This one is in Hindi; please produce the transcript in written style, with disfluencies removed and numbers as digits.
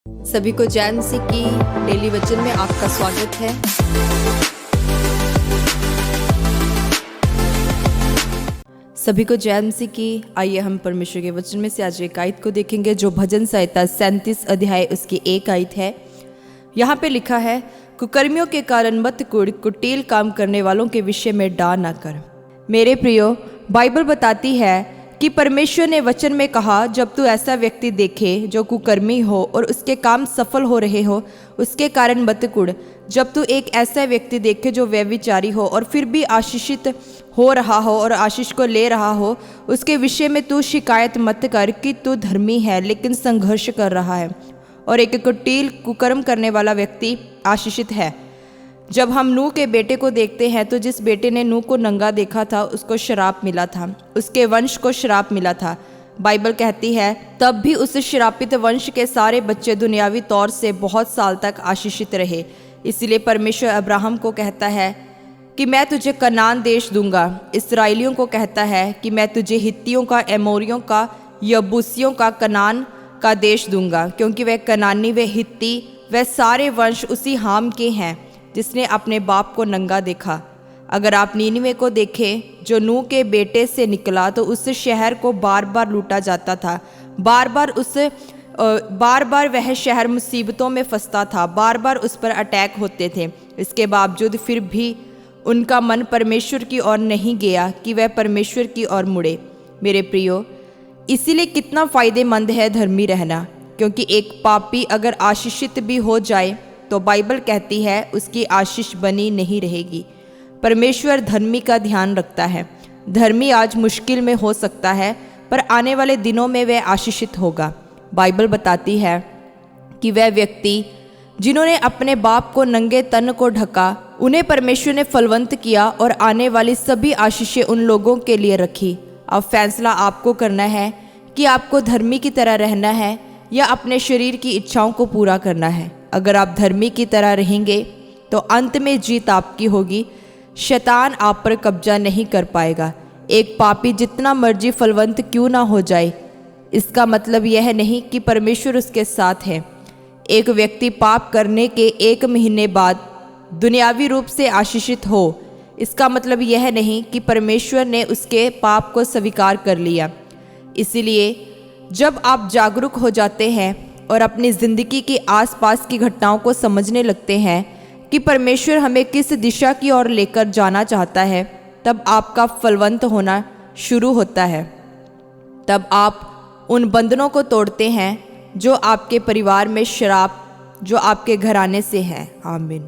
सभी को जय मसीह की डेली वचन में आपका स्वागत है। सभी को जय मसीह की। आइए हम परमेश्वर के वचन में से आज एक आयत को देखेंगे जो भजन संहिता 37 अध्याय उसकी एक आयत है। यहाँ पे लिखा है, कुकर्मियों के कारण मत कुढ़, कुटिल काम करने वालों के विषय में डा ना कर। मेरे प्रियो, बाइबल बताती है कि परमेश्वर ने वचन में कहा, जब तू ऐसा व्यक्ति देखे जो कुकर्मी हो और उसके काम सफल हो रहे हो, उसके कारण मत कुढ़। जब तू एक ऐसा व्यक्ति देखे जो व्यभिचारी हो और फिर भी आशीषित हो रहा हो और आशीष को ले रहा हो, उसके विषय में तू शिकायत मत कर कि तू धर्मी है लेकिन संघर्ष कर रहा है और एक कुटिल कुकर्म करने वाला व्यक्ति आशीषित है। जब हम नूह के बेटे को देखते हैं तो जिस बेटे ने नूह को नंगा देखा था उसको श्राप मिला था, उसके वंश को श्राप मिला था। बाइबल कहती है तब भी उस श्रापित वंश के सारे बच्चे दुनियावी तौर से बहुत साल तक आशीषित रहे। इसलिए परमेश्वर अब्राहम को कहता है कि मैं तुझे कनान देश दूंगा। इस्राएलियों को कहता है कि मैं तुझे हित्तियों का, एमोरियों का, यबूसियों का, कनान का देश दूंगा, क्योंकि वह कनानी, वे हित्ती, वह सारे वंश उसी हाम के हैं जिसने अपने बाप को नंगा देखा। अगर आप नीनिवे को देखें जो नूह के बेटे से निकला, तो उस शहर को बार बार लूटा जाता था, बार बार वह शहर मुसीबतों में फंसता था, बार बार उस पर अटैक होते थे। इसके बावजूद फिर भी उनका मन परमेश्वर की ओर नहीं गया कि वह परमेश्वर की ओर मुड़े। मेरे प्रियो, इसीलिए कितना फ़ायदेमंद है धर्मी रहना, क्योंकि एक पापी अगर आशीषित भी हो जाए तो बाइबल कहती है उसकी आशीष बनी नहीं रहेगी। परमेश्वर धर्मी का ध्यान रखता है। धर्मी आज मुश्किल में हो सकता है पर आने वाले दिनों में वह आशीषित होगा। बाइबल बताती है कि वह व्यक्ति जिन्होंने अपने बाप को नंगे तन को ढका, उन्हें परमेश्वर ने फलवंत किया और आने वाली सभी आशीषें उन लोगों के लिए रखी। अब फैसला आपको करना है कि आपको धर्मी की तरह रहना है या अपने शरीर की इच्छाओं को पूरा करना है। अगर आप धर्मी की तरह रहेंगे तो अंत में जीत आपकी होगी, शैतान आप पर कब्जा नहीं कर पाएगा। एक पापी जितना मर्जी फलवंत क्यों ना हो जाए, इसका मतलब यह नहीं कि परमेश्वर उसके साथ है। एक व्यक्ति पाप करने के 1 महीने बाद दुनियावी रूप से आशीषित हो, इसका मतलब यह नहीं कि परमेश्वर ने उसके पाप को स्वीकार कर लिया। इसीलिए जब आप जागरूक हो जाते हैं और अपनी ज़िंदगी की आसपास की घटनाओं को समझने लगते हैं कि परमेश्वर हमें किस दिशा की ओर लेकर जाना चाहता है, तब आपका फलवंत होना शुरू होता है। तब आप उन बंधनों को तोड़ते हैं जो आपके परिवार में श्राप, जो आपके घराने से हैं। आमीन।